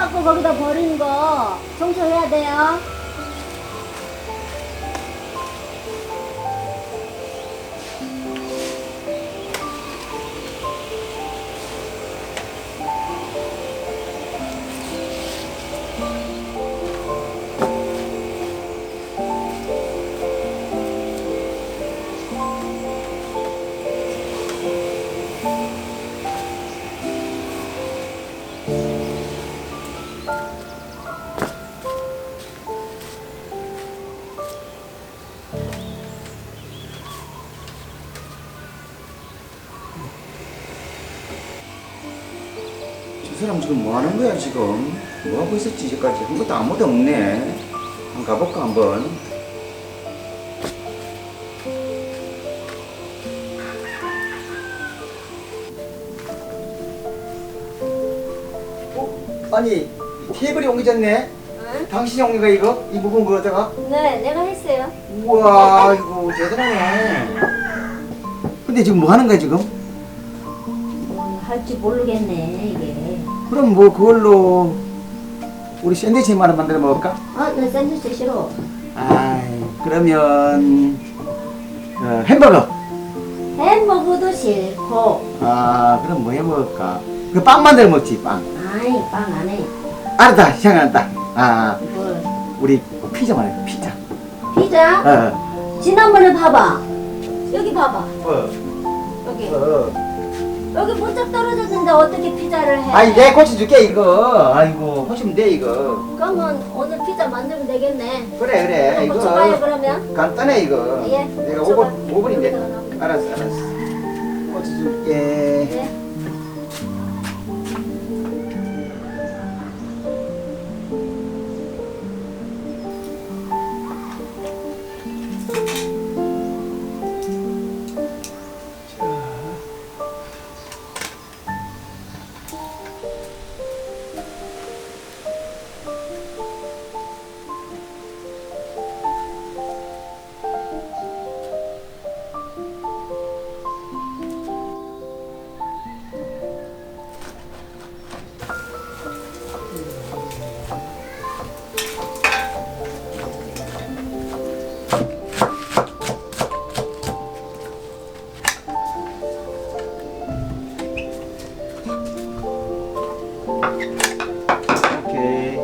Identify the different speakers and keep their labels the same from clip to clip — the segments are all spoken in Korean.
Speaker 1: 갖고 거기다 버리는 거 청소해야 돼요.
Speaker 2: 저 사람 지금 뭐 하는 거야, 지금? 뭐 하고 있었지, 이제까지? 한 것도 아무도 없네. 한번 가볼까, 한번? 아니, 이 테이블이 옮겨졌네?
Speaker 1: 응?
Speaker 2: 당신이 옮긴 거야, 이거? 이 무거운 거 갖다가?
Speaker 1: 네, 내가 했어요.
Speaker 2: 우와, 이거 대단하네. 근데 지금 뭐 하는 거야, 지금?
Speaker 1: 할지 모르겠네, 이게.
Speaker 2: 그럼 뭐 그걸로 우리 샌드위치 하나 만들어 먹을까?
Speaker 1: 아, 나 샌드위치 싫어.
Speaker 2: 아이, 그러면 햄버거.
Speaker 1: 햄버거도 싫고.
Speaker 2: 아, 그럼 뭐 해 먹을까? 그 빵 만들어 먹지, 빵.
Speaker 1: 아이, 빵 안 해.
Speaker 2: 알았다, 생각났다. 아,
Speaker 1: 뭘.
Speaker 2: 우리 피자 말해, 피자.
Speaker 1: 피자?
Speaker 2: 어,
Speaker 1: 지난번에 봐봐. 여기 봐봐. 여기. 여기 문짝 떨어졌는데 어떻게 피자를 해?
Speaker 2: 아니, 내가 고쳐줄게, 이거. 아이고, 고치면 돼, 이거.
Speaker 1: 그러면 오늘 피자 만들면 되겠네.
Speaker 2: 그래, 그래.
Speaker 1: 한번
Speaker 2: 이거
Speaker 1: 줘봐요, 그러면.
Speaker 2: 간단해, 이거.
Speaker 1: 예,
Speaker 2: 내가
Speaker 1: 줘봐.
Speaker 2: 5분인데.
Speaker 1: 여기다가 놔.
Speaker 2: 알았어, 알았어. 고쳐줄게.
Speaker 1: 네.
Speaker 2: 오케이.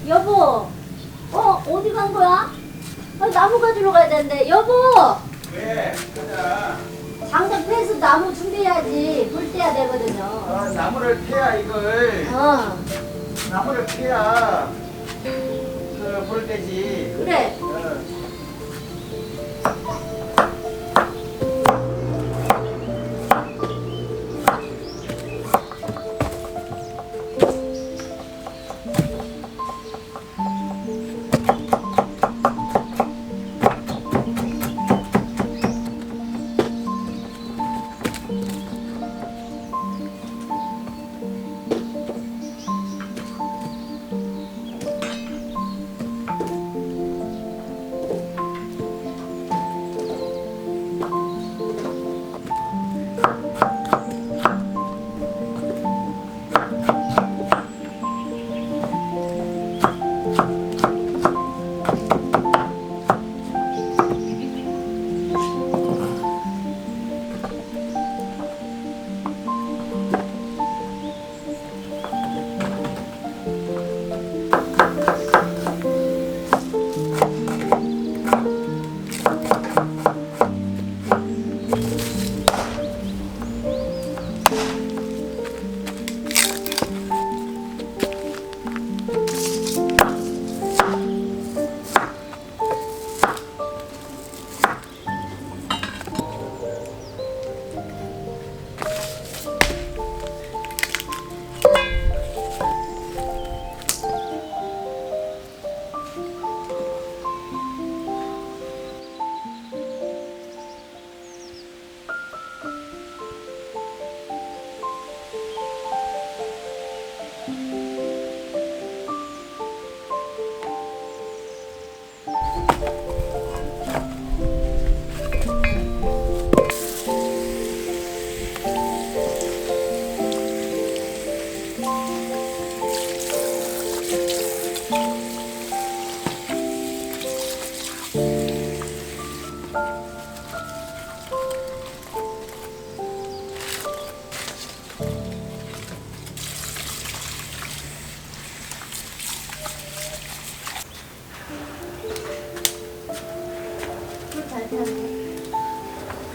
Speaker 1: 여보, 어디 간 거야? 나무 가지러 가야 되는데, 여보!
Speaker 2: 왜? 가자.
Speaker 1: 장작 패서 나무 준비해야지. 불 떼야 되거든요.
Speaker 2: 나무를 패야, 이걸.
Speaker 1: 어,
Speaker 2: 나무를 패야 그 불을 떼지.
Speaker 1: 그래.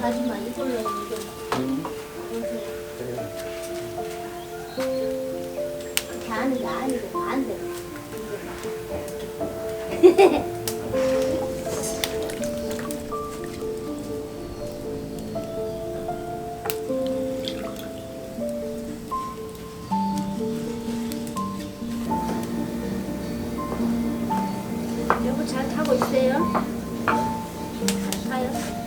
Speaker 1: 가지마 이걸로 이거
Speaker 2: 응.
Speaker 1: 이렇게
Speaker 2: 그래.
Speaker 1: 이렇게 하는 게 아니고 반대로. 여보 잘 타고 있어요? 잘 타요?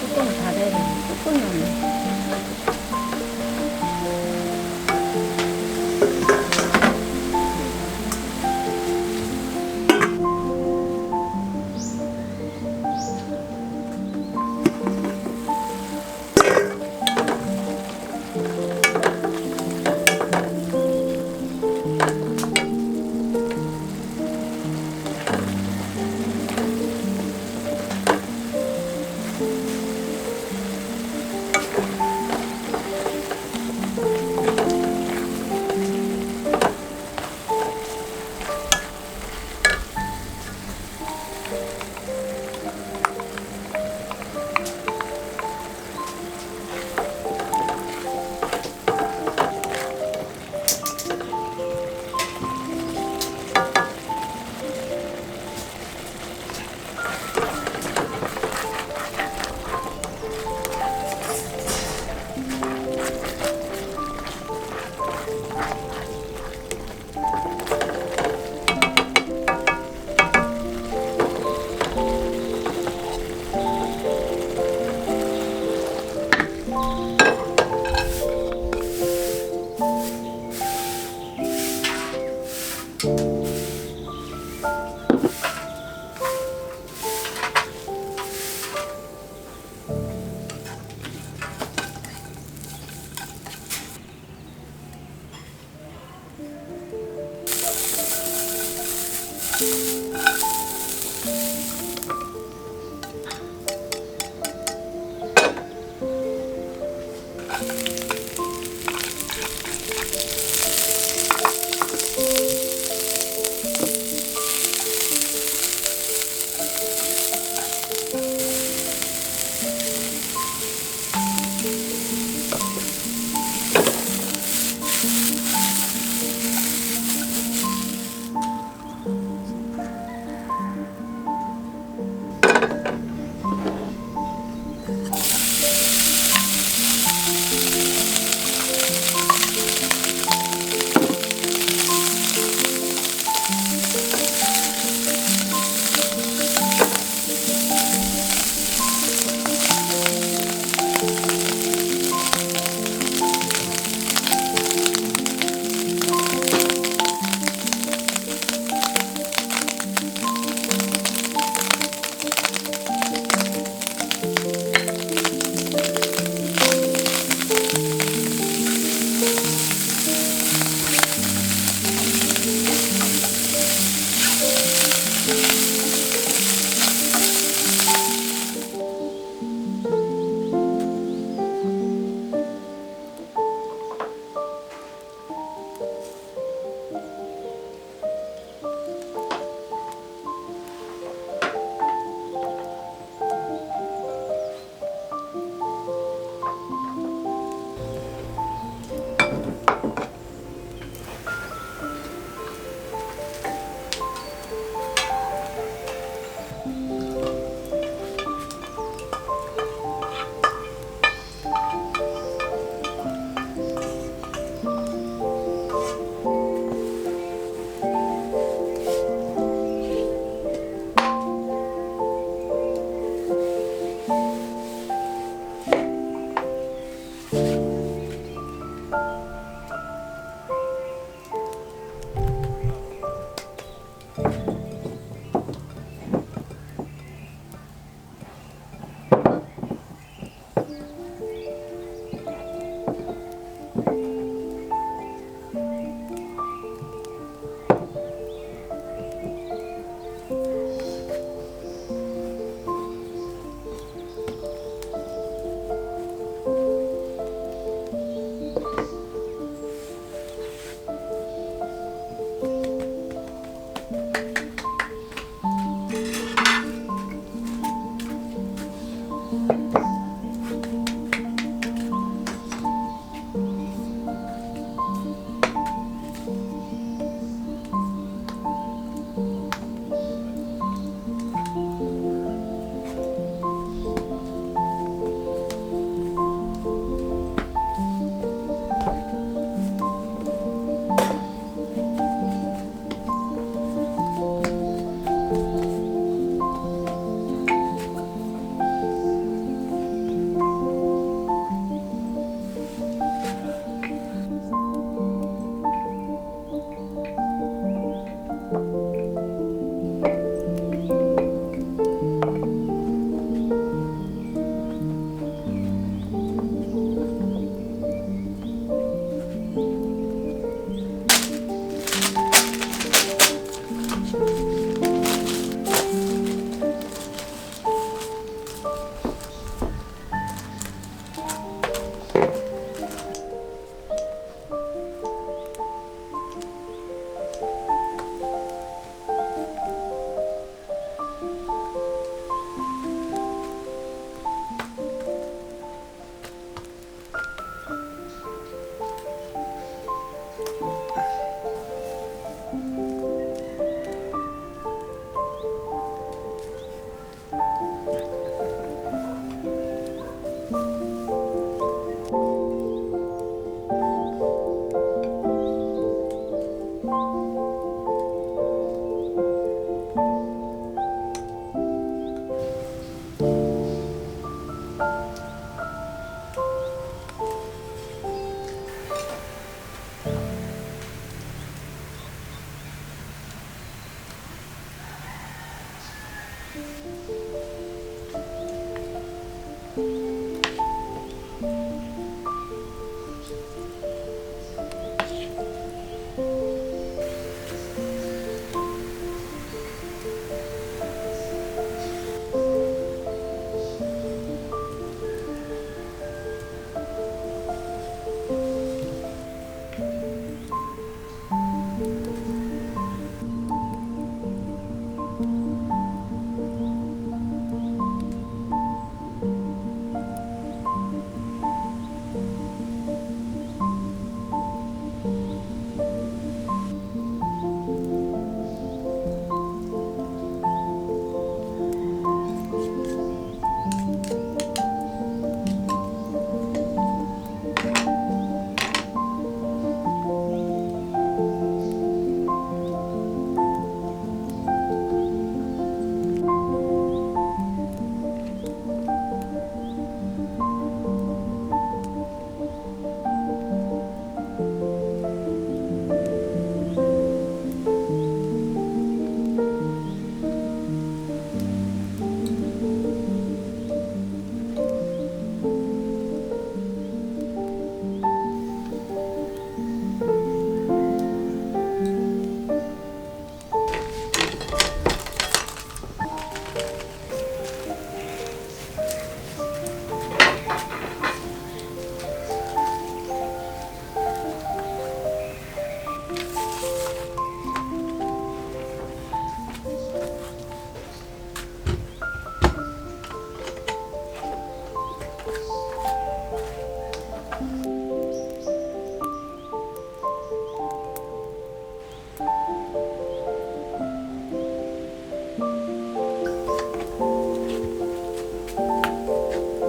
Speaker 1: 뚜껑을 닫아야 되는데 뚜껑이 없네.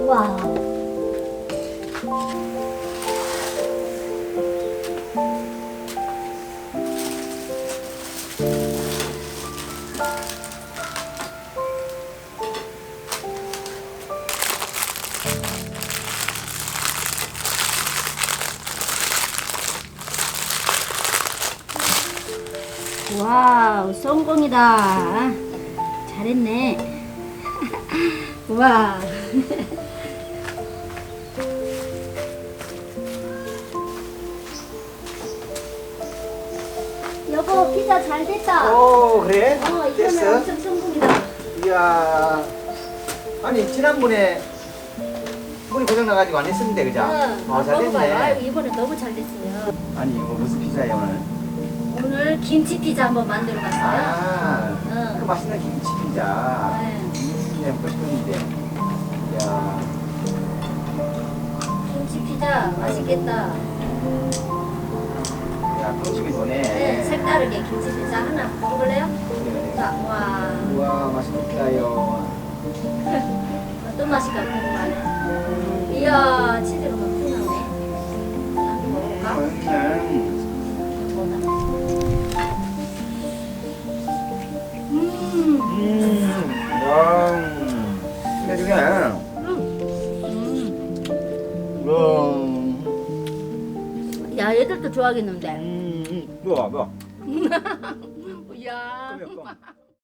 Speaker 1: 우와. 와우, 성공이다. 잘했네. 와. 여보, 피자 잘 됐다.
Speaker 2: 오 그래?
Speaker 1: 이거는
Speaker 2: 됐어?
Speaker 1: 엄청 성공이다.
Speaker 2: 이야. 아니 지난번에 물이 고장 나가지고 안 했었는데 그죠? 잘
Speaker 1: 먹어봐요. 아유,
Speaker 2: 됐네.
Speaker 1: 이번에 너무 잘 됐어요.
Speaker 2: 아니 이거 무슨 피자야 오늘?
Speaker 1: 오늘 김치 피자 한번 만들어 봤어요.
Speaker 2: 아,
Speaker 1: 응.
Speaker 2: 그 맛있는 김치 피자.
Speaker 1: 네.
Speaker 2: 김치 먹고 싶었는데. 이야.
Speaker 1: 김치 피자 맛있겠다.
Speaker 2: 야, 똥집이 도네.
Speaker 1: 네, 색다르게 김치 피자 하나 먹을래요?
Speaker 2: 네.
Speaker 1: 자, 와.
Speaker 2: 우와, 맛있겠다요.
Speaker 1: 어떤 맛일까 궁금하네. 이야, 치즈가 막 풍나네. 자, 먹어볼까?
Speaker 2: 와. 근데 중에,
Speaker 1: 야, 얘들도 좋아하겠는데.
Speaker 2: 뭐야.
Speaker 1: 이야.
Speaker 2: 그럼.